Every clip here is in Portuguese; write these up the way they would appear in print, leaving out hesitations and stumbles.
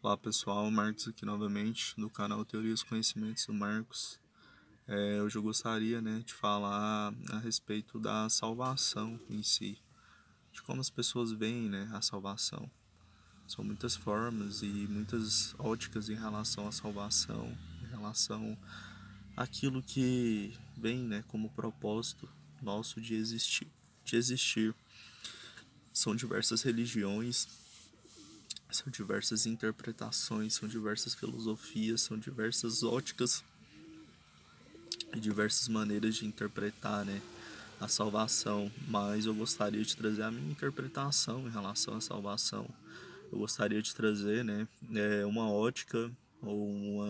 Olá pessoal, Marcos aqui novamente do canal Teorias e Conhecimentos do Marcos. Hoje eu gostaria de falar a respeito da salvação em si, de como as pessoas veem a salvação. São muitas formas e muitas óticas em relação à salvação, em relação àquilo que vem como propósito nosso de existir. São diversas religiões, são diversas interpretações, são diversas filosofias, são diversas óticas e diversas maneiras de interpretar a salvação. Mas eu gostaria de trazer a minha interpretação em relação à salvação. Eu gostaria de trazer uma ótica ou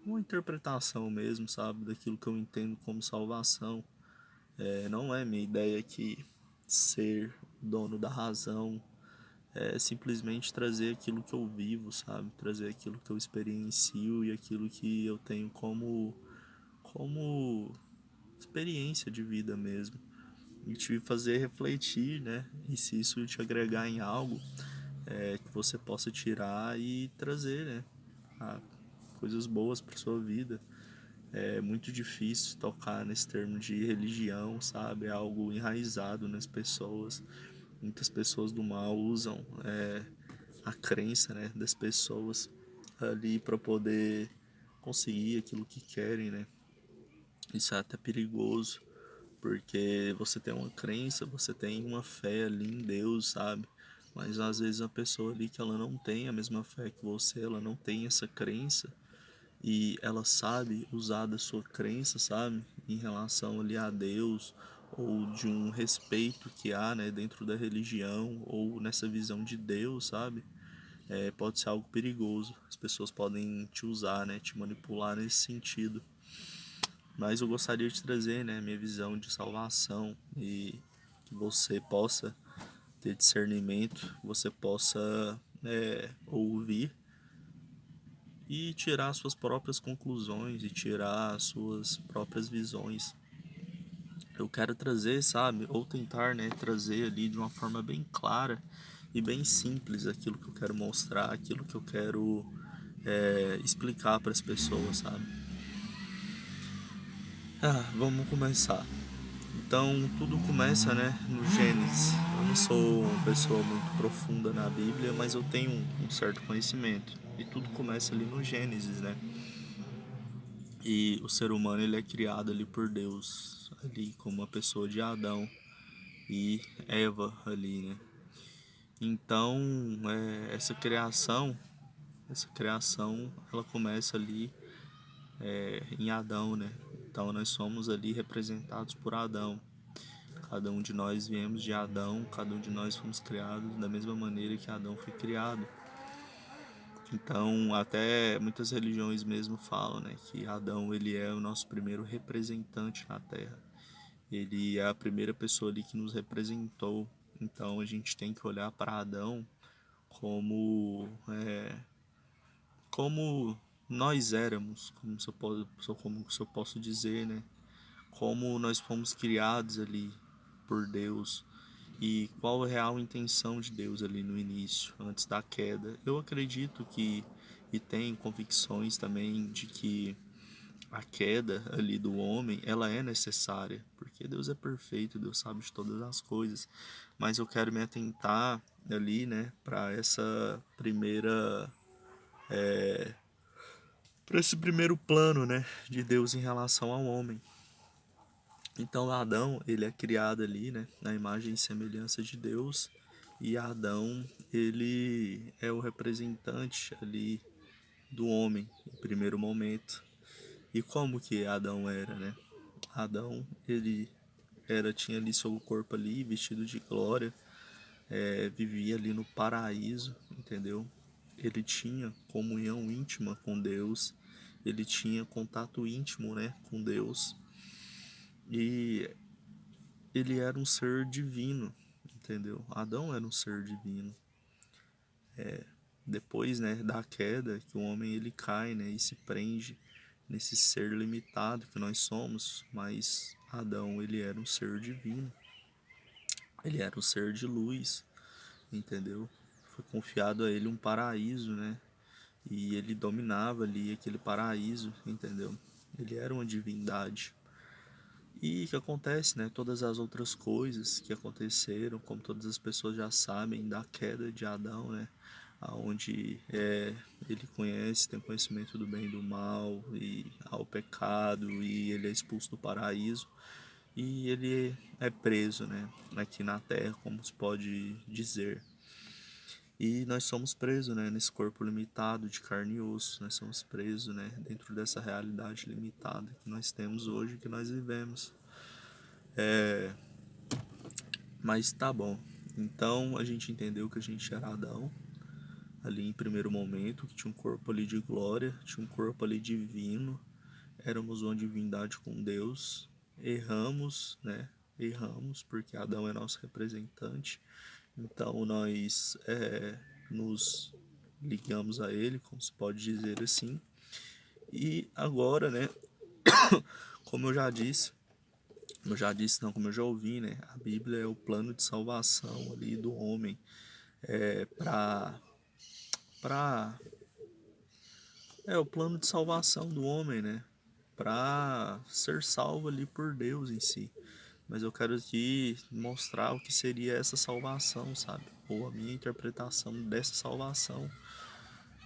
uma interpretação mesmo, sabe, daquilo que eu entendo como salvação. Não é minha ideia que ser dono da razão é simplesmente trazer aquilo que eu vivo, sabe? Trazer aquilo que eu experiencio e aquilo que eu tenho como experiência de vida mesmo. E te fazer refletir, E se isso te agregar em algo, que você possa tirar e trazer, coisas boas para sua vida. É muito difícil tocar nesse termo de religião, sabe? É algo enraizado nas pessoas. Muitas pessoas do mal usam a crença das pessoas ali para poder conseguir aquilo que querem, Isso é até perigoso, porque você tem uma crença, você tem uma fé ali em Deus, sabe? Mas às vezes a pessoa ali que ela não tem a mesma fé que você, ela não tem essa crença e ela sabe usar da sua crença, sabe? Em relação ali a Deus ou de um respeito que há, dentro da religião ou nessa visão de Deus, sabe? Pode ser algo perigoso. As pessoas podem te usar, te manipular nesse sentido. Mas eu gostaria de trazer, minha visão de salvação e que você possa ter discernimento, você possa ouvir e tirar suas próprias conclusões e tirar suas próprias visões. Eu quero trazer, sabe, ou tentar, trazer ali de uma forma bem clara e bem simples aquilo que eu quero mostrar, aquilo que eu quero explicar para as pessoas, sabe? Vamos começar. Então, tudo começa, no Gênesis. Eu não sou uma pessoa muito profunda na Bíblia, mas eu tenho um certo conhecimento. E tudo começa ali no Gênesis, E o ser humano, ele é criado ali por Deus, ali como uma pessoa de Adão e Eva ali, Então, essa criação, ela começa ali em Adão, Então, nós somos ali representados por Adão. Cada um de nós viemos de Adão, cada um de nós fomos criados da mesma maneira que Adão foi criado. Então, até muitas religiões mesmo falam, que Adão, ele é o nosso primeiro representante na Terra. Ele é a primeira pessoa ali que nos representou. Então, a gente tem que olhar para Adão como nós éramos, como se eu posso dizer, Como nós fomos criados ali por Deus e qual a real intenção de Deus ali no início, antes da queda. Eu acredito que, e tenho convicções também de que a queda ali do homem, ela é necessária, porque Deus é perfeito, Deus sabe de todas as coisas, mas eu quero me atentar ali, para essa primeira, para esse primeiro plano, de Deus em relação ao homem. Então Adão, ele é criado ali, na imagem e semelhança de Deus, e Adão, ele é o representante ali do homem, em primeiro momento. E como que Adão era, Adão, ele tinha ali seu corpo ali, vestido de glória, vivia ali no paraíso, entendeu? Ele tinha comunhão íntima com Deus, ele tinha contato íntimo, com Deus. E ele era um ser divino, entendeu? Adão era um ser divino. Depois, da queda, que o homem ele cai, e se prende nesse ser limitado que nós somos, mas Adão, ele era um ser divino. Ele era um ser de luz, entendeu? foi confiado a ele um paraíso, né? E ele dominava ali aquele paraíso, entendeu? Ele era uma divindade. E o que acontece, né? Todas as outras coisas que aconteceram, como todas as pessoas já sabem, da queda de Adão, né? Onde ele conhece, tem conhecimento do bem e do mal, e ao pecado, e ele é expulso do paraíso. E ele é preso, né? Aqui na Terra, como se pode dizer. E nós somos presos, né, nesse corpo limitado de carne e osso. Nós somos presos, né, dentro dessa realidade limitada que nós temos hoje, que nós vivemos. Mas tá bom. Então a gente entendeu que a gente era Adão, ali em primeiro momento, que tinha um corpo ali de glória, tinha um corpo ali divino. Éramos uma divindade com Deus. Erramos, né? Erramos, porque Adão é nosso representante. Então nós nos ligamos a ele, como se pode dizer assim. E agora, né, como eu já disse não, como eu já ouvi, né, a Bíblia é o plano de salvação ali do homem, para o plano de salvação do homem, né, para ser salvo ali por Deus em si. Mas eu quero aqui mostrar o que seria essa salvação, sabe? Ou a minha interpretação dessa salvação.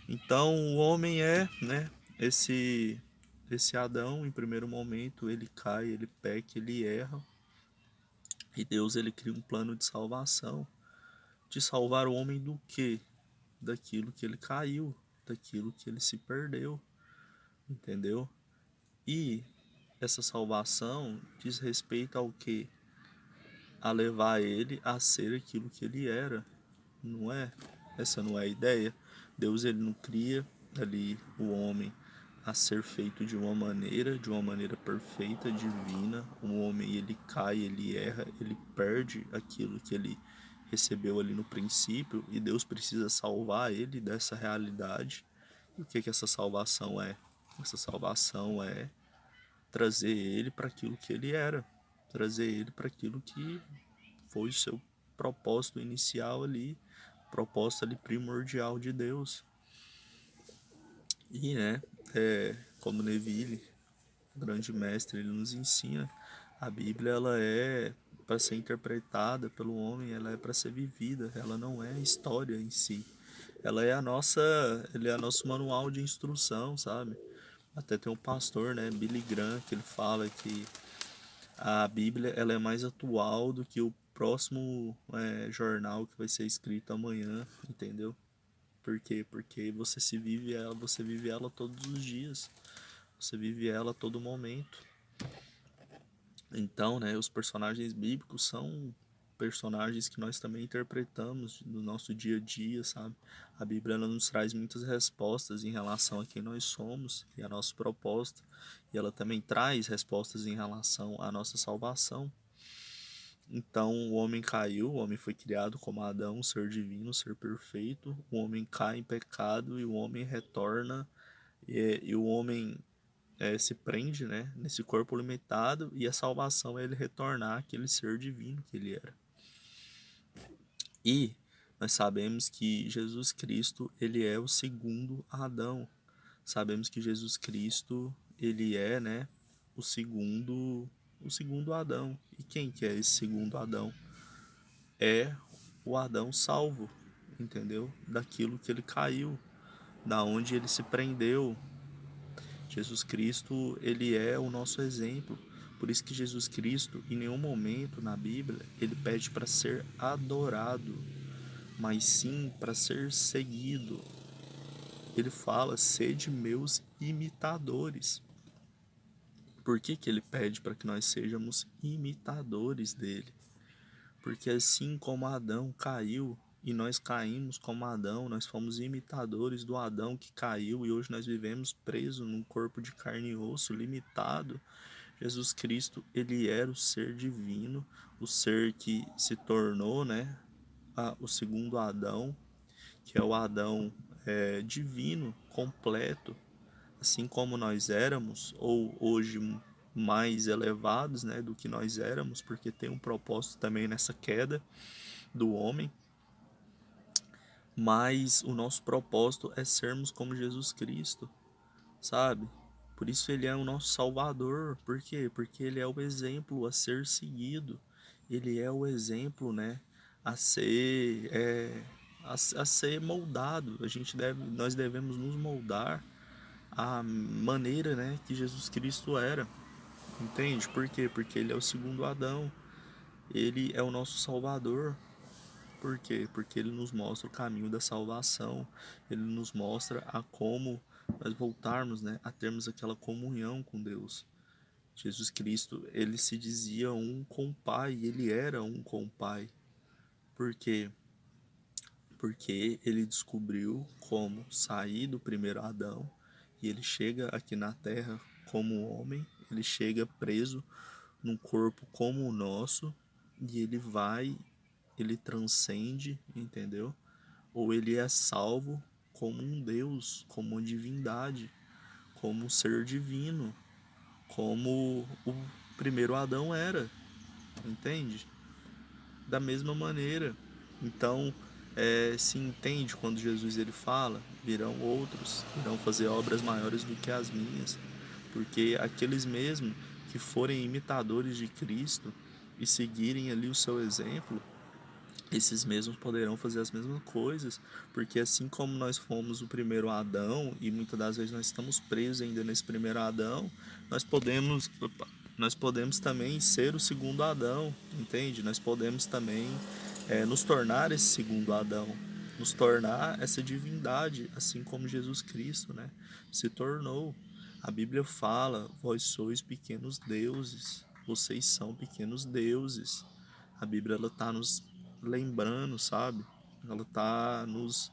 Então, o homem é, né, esse Adão, em primeiro momento, ele cai, ele peca, ele erra. E Deus, ele cria um plano de salvação. De salvar o homem do quê? Daquilo que ele caiu, daquilo que ele se perdeu, entendeu? E essa salvação diz respeito ao quê? A levar ele a ser aquilo que ele era, não é? Essa não é a ideia. Deus, ele não cria ali o homem a ser feito de uma maneira perfeita, divina. O homem, ele cai, ele erra, ele perde aquilo que ele recebeu ali no princípio, e Deus precisa salvar ele dessa realidade. E o que que essa salvação é? Essa salvação é trazer ele para aquilo que ele era, trazer ele para aquilo que foi o seu propósito inicial ali, propósito ali primordial de Deus. E, né, como Neville, o grande mestre, ele nos ensina, a Bíblia, ela é para ser interpretada pelo homem, ela é para ser vivida, ela não é história em si. Ela é ele é nosso manual de instrução, sabe? Até tem um pastor, né, Billy Graham, que ele fala que a Bíblia, ela é mais atual do que o próximo jornal que vai ser escrito amanhã, entendeu? Por quê? Porque você vive ela todos os dias. Você vive ela a todo momento. Então, né, os personagens bíblicos são personagens que nós também interpretamos no nosso dia a dia, sabe? A Bíblia, ela nos traz muitas respostas em relação a quem nós somos e a nosso propósito. E ela também traz respostas em relação à nossa salvação. Então, o homem caiu, o homem foi criado como Adão, um ser divino, um ser perfeito. O homem cai em pecado e o homem retorna, e o homem se prende, né, nesse corpo limitado, e a salvação é ele retornar aquele ser divino que ele era. E nós sabemos que Jesus Cristo, ele é o segundo Adão. Sabemos que Jesus Cristo, ele é, né, o segundo Adão. E quem que é esse segundo Adão? É o Adão salvo, entendeu? Daquilo que ele caiu, da onde ele se prendeu. Jesus Cristo, ele é o nosso exemplo. Por isso que Jesus Cristo, em nenhum momento na Bíblia, ele pede para ser adorado, mas sim para ser seguido. Ele fala: sede meus imitadores. Por que que ele pede para que nós sejamos imitadores dele? Porque assim como Adão caiu e nós caímos como Adão, nós fomos imitadores do Adão que caiu, e hoje nós vivemos presos num corpo de carne e osso limitado. Jesus Cristo, ele era o ser divino, o ser que se tornou, né, o segundo Adão, que é o Adão divino, completo, assim como nós éramos, ou hoje mais elevados, né, do que nós éramos, porque tem um propósito também nessa queda do homem. mas o nosso propósito é sermos como Jesus Cristo, sabe? Por isso ele é o nosso Salvador. Por quê? Porque ele é o exemplo a ser seguido. Ele é o exemplo, né, a ser a ser moldado. Nós devemos nos moldar à maneira, né, que Jesus Cristo era. Entende? Por quê? Porque ele é o segundo Adão. Ele é o nosso Salvador. Por quê? Porque ele nos mostra o caminho da salvação. Ele nos mostra a como nós voltarmos, né, a termos aquela comunhão com Deus. Jesus Cristo, ele se dizia um com o Pai, ele era um com o Pai. Por quê? Porque ele descobriu como sair do primeiro Adão e ele chega aqui na Terra como homem, ele chega preso num corpo como o nosso e ele transcende, entendeu? Ou ele é salvo como um Deus, como uma divindade, como um ser divino, como o primeiro Adão era, entende? Da mesma maneira. Então, se entende quando Jesus ele fala: virão outros, irão fazer obras maiores do que as minhas, porque aqueles mesmo que forem imitadores de Cristo e seguirem ali o seu exemplo, esses mesmos poderão fazer as mesmas coisas, porque assim como nós fomos o primeiro Adão e muitas das vezes nós estamos presos ainda nesse primeiro Adão, nós podemos também ser o segundo Adão, entende? Nós podemos também nos tornar esse segundo Adão, nos tornar essa divindade, assim como Jesus Cristo, né, se tornou. A Bíblia fala: vós sois pequenos deuses, vocês são pequenos deuses. A Bíblia ela está nos lembrando, sabe? Ela está nos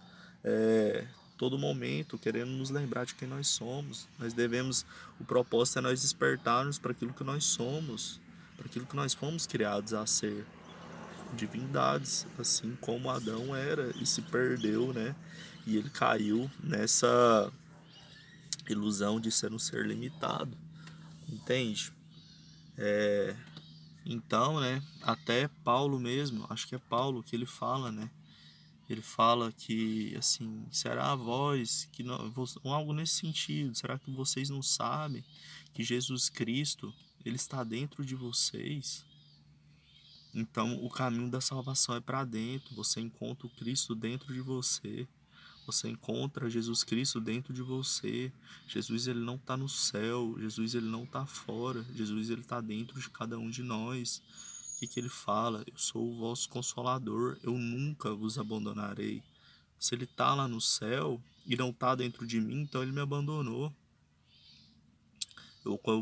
todo momento querendo nos lembrar de quem nós somos. Nós devemos, o propósito é nós despertarmos para aquilo que nós somos, para aquilo que nós fomos criados a ser, divindades, assim como Adão era e se perdeu, né? E ele caiu nessa ilusão de ser um ser limitado, entende? Então, né, até Paulo mesmo, acho que é Paulo que ele fala, né? Ele fala que, assim, será a voz que não, algo nesse sentido, será que vocês não sabem que Jesus Cristo, ele está dentro de vocês? Então, o caminho da salvação é para dentro, você encontra o Cristo dentro de você. Você encontra Jesus Cristo dentro de você. Jesus ele não está no céu, Jesus ele não está fora, Jesus ele está dentro de cada um de nós. O que ele fala? Eu sou o vosso consolador, eu nunca vos abandonarei. Se ele está lá no céu e não está dentro de mim, então ele me abandonou.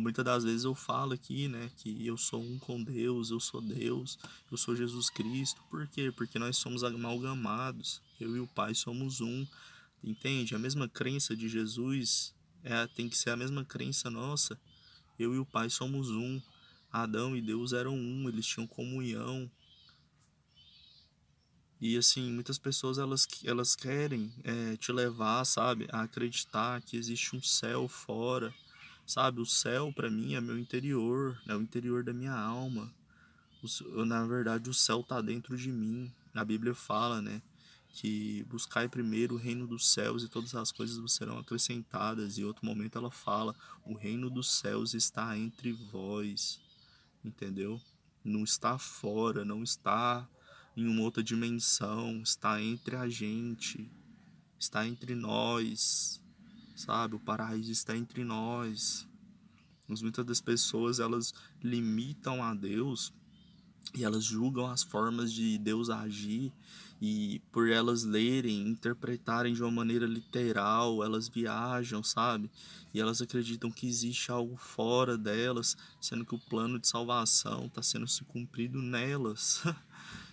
Muitas das vezes eu falo aqui, né, que eu sou um com Deus, eu sou Jesus Cristo. Por quê? Porque nós somos amalgamados. Eu e o Pai somos um. Entende? A mesma crença de Jesus tem que ser a mesma crença nossa. Eu e o Pai somos um. Adão e Deus eram um, eles tinham comunhão. E assim, muitas pessoas elas querem te levar, sabe, a acreditar que existe um céu fora, sabe? O céu para mim é meu interior, é o interior da minha alma. Na verdade, o céu está dentro de mim. A Bíblia fala, né, que buscai primeiro o reino dos céus e todas as coisas vos serão acrescentadas. E em outro momento ela fala: o reino dos céus está entre vós, entendeu? Não está fora, não está em uma outra dimensão, está entre a gente, está entre nós, sabe? O paraíso está entre nós. Mas muitas das pessoas elas limitam a Deus e elas julgam as formas de Deus agir, e por elas lerem, interpretarem de uma maneira literal, elas viajam, sabe? E elas acreditam que existe algo fora delas, sendo que o plano de salvação está sendo se cumprido nelas,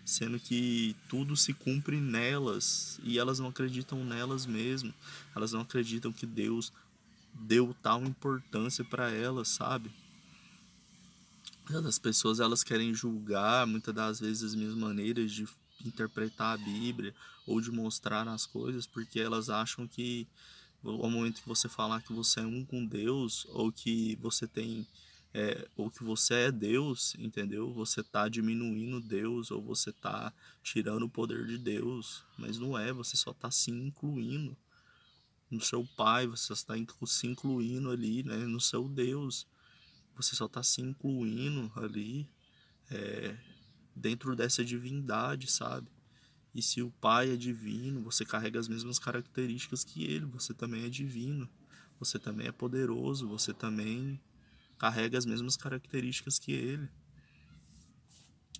sendo que tudo se cumpre nelas, e elas não acreditam nelas mesmo. Elas não acreditam que Deus deu tal importância para elas, sabe? As pessoas elas querem julgar muitas das vezes as minhas maneiras de interpretar a Bíblia ou de mostrar as coisas, porque elas acham que ao momento que você falar que você é um com Deus ou que você tem ou que você é Deus, entendeu? Você tá diminuindo Deus, ou você tá tirando o poder de Deus, mas não é, você só tá se incluindo no seu Pai, você só está se incluindo ali, né, no seu Deus, você só está se incluindo ali dentro dessa divindade, sabe? E se o Pai é divino, você carrega as mesmas características que ele, você também é divino, você também é poderoso, você também carrega as mesmas características que ele,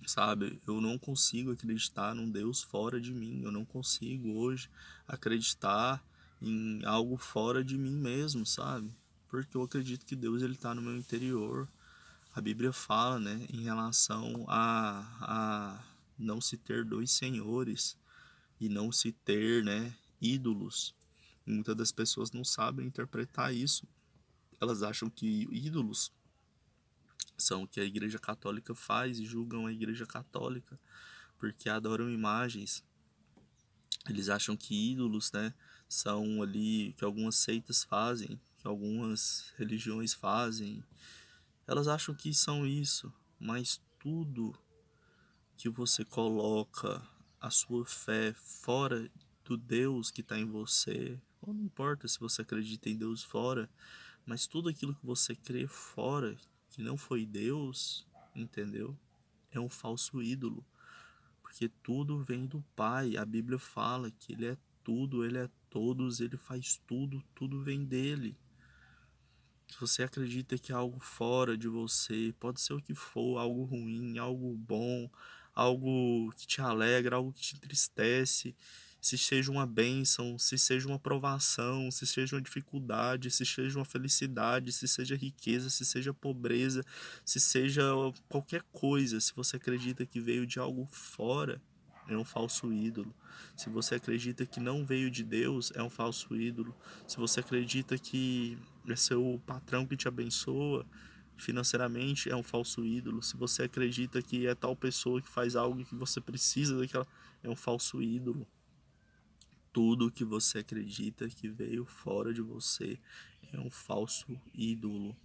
sabe? Eu não consigo acreditar num Deus fora de mim, eu não consigo hoje acreditar em algo fora de mim mesmo, sabe? Porque eu acredito que Deus ele está no meu interior. A Bíblia fala, né, em relação a não se ter dois senhores e não se ter, né, ídolos. E muitas das pessoas não sabem interpretar isso. Elas acham que ídolos são o que a Igreja Católica faz e julgam a Igreja Católica porque adoram imagens. Eles acham que ídolos, né, são ali que algumas seitas fazem, que algumas religiões fazem. Elas acham que são isso, mas tudo que você coloca a sua fé fora do Deus que está em você, ou não importa se você acredita em Deus fora, mas tudo aquilo que você crê fora, que não foi Deus, entendeu? É um falso ídolo. Porque tudo vem do Pai. A Bíblia fala que Ele é tudo, Ele é todos, Ele faz tudo, tudo vem dEle. Se você acredita que é algo fora de você, pode ser o que for, algo ruim, algo bom, algo que te alegra, algo que te entristece, se seja uma bênção, se seja uma provação, se seja uma dificuldade, se seja uma felicidade, se seja riqueza, se seja pobreza, se seja qualquer coisa, se você acredita que veio de algo fora, é um falso ídolo. Se você acredita que não veio de Deus, é um falso ídolo. Se você acredita que é seu patrão que te abençoa financeiramente, é um falso ídolo. Se você acredita que é tal pessoa que faz algo que você precisa daquela, é um falso ídolo. Tudo que você acredita que veio fora de você é um falso ídolo.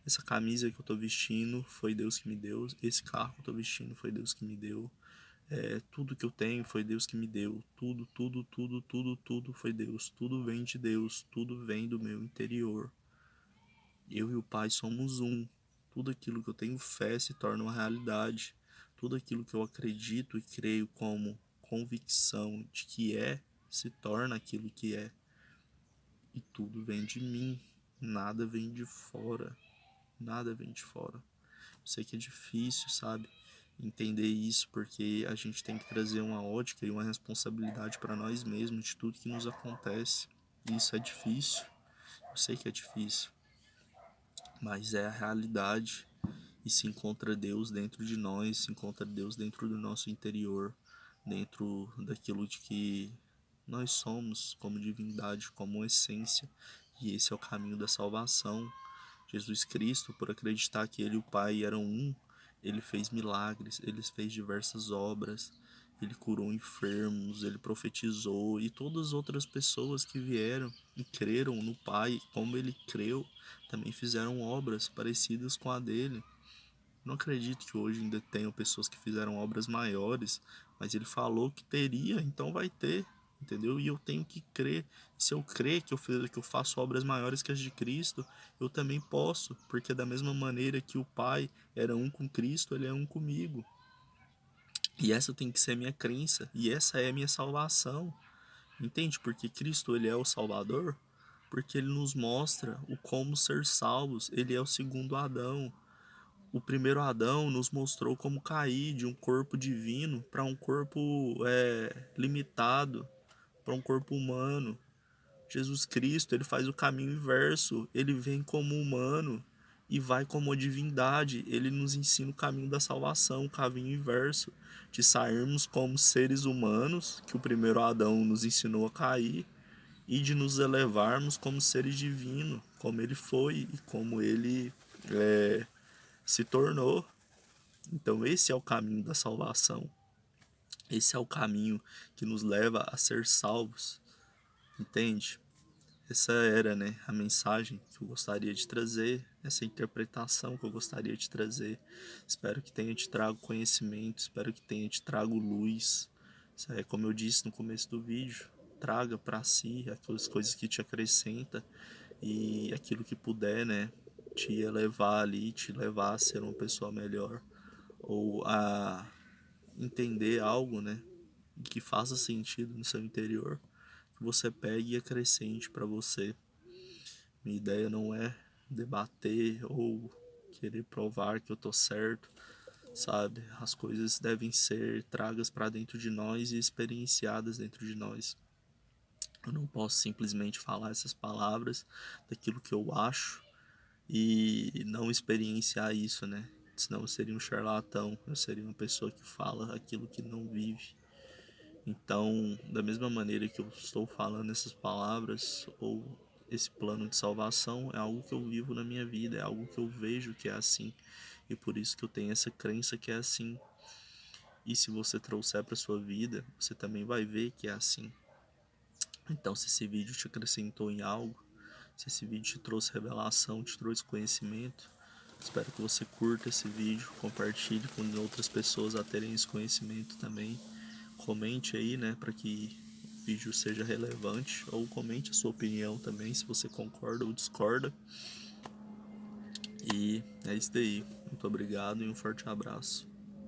Essa camisa que eu tô vestindo foi Deus que me deu. Esse carro que eu tô vestindo foi Deus que me deu. Tudo que eu tenho foi Deus que me deu. Tudo, tudo, tudo, tudo, tudo foi Deus. Tudo vem de Deus. Tudo vem do meu interior. Eu e o Pai somos um. Tudo aquilo que eu tenho fé se torna uma realidade. Tudo aquilo que eu acredito e creio como convicção de que se torna aquilo que é. E tudo vem de mim. Nada vem de fora. Nada vem de fora. Eu sei que é difícil, sabe? Entender isso, porque a gente tem que trazer uma ótica e uma responsabilidade para nós mesmos de tudo que nos acontece. E isso é difícil. Eu sei que é difícil. Mas é a realidade. E se encontra Deus dentro de nós, se encontra Deus dentro do nosso interior, dentro daquilo de que nós somos como divindade, como essência. E esse é o caminho da salvação. Jesus Cristo, por acreditar que Ele e o Pai eram um, Ele fez milagres, Ele fez diversas obras, Ele curou enfermos, Ele profetizou, e todas as outras pessoas que vieram e creram no Pai, como Ele creu, também fizeram obras parecidas com a dele. Não acredito que hoje ainda tenham pessoas que fizeram obras maiores, mas ele falou que teria, então vai ter, entendeu? E eu tenho que crer. Se eu crer que eu faço obras maiores que as de Cristo, eu também posso, porque da mesma maneira que o Pai era um com Cristo, ele é um comigo. E essa tem que ser a minha crença, e essa é a minha salvação. Entende? Porque Cristo, ele é o Salvador, porque ele nos mostra o como ser salvos. Ele é o segundo Adão. O primeiro Adão nos mostrou como cair de um corpo divino para um corpo limitado, para um corpo humano. Jesus Cristo, ele faz o caminho inverso. Ele vem como humano e vai como divindade. Ele nos ensina o caminho da salvação, o caminho inverso, de sairmos como seres humanos, que o primeiro Adão nos ensinou a cair, e de nos elevarmos como seres divinos, como ele foi e como ele se tornou. Então esse é o caminho da salvação. Esse é o caminho que nos leva a ser salvos. Entende? Essa era, né, a mensagem que eu gostaria de trazer essa interpretação que eu gostaria de trazer. Espero que tenha te trago conhecimento, espero que tenha te trago luz. Como eu disse no começo do vídeo, traga para si aquelas coisas que te acrescenta e aquilo que puder, né, te elevar ali, te levar a ser uma pessoa melhor ou a entender algo, né, que faça sentido no seu interior, que você pegue e acrescente para você. Minha ideia não é debater ou querer provar que eu tô certo, sabe? As coisas devem ser tragas para dentro de nós e experienciadas dentro de nós. Eu não posso simplesmente falar essas palavras daquilo que eu acho e não experienciar isso, né? Senão eu seria um charlatão, eu seria uma pessoa que fala aquilo que não vive. Então, da mesma maneira que eu estou falando essas palavras ou esse plano de salvação, é algo que eu vivo na minha vida, é algo que eu vejo que é assim. E por isso que eu tenho essa crença que é assim. E se você trouxer para sua vida, você também vai ver que é assim. Então, se esse vídeo te acrescentou em algo, se esse vídeo te trouxe revelação, te trouxe conhecimento, espero que você curta esse vídeo, compartilhe com outras pessoas a terem esse conhecimento também. Comente aí, né, para que o vídeo seja relevante, ou comente a sua opinião também, se você concorda ou discorda. E é isso daí. Muito obrigado e um forte abraço.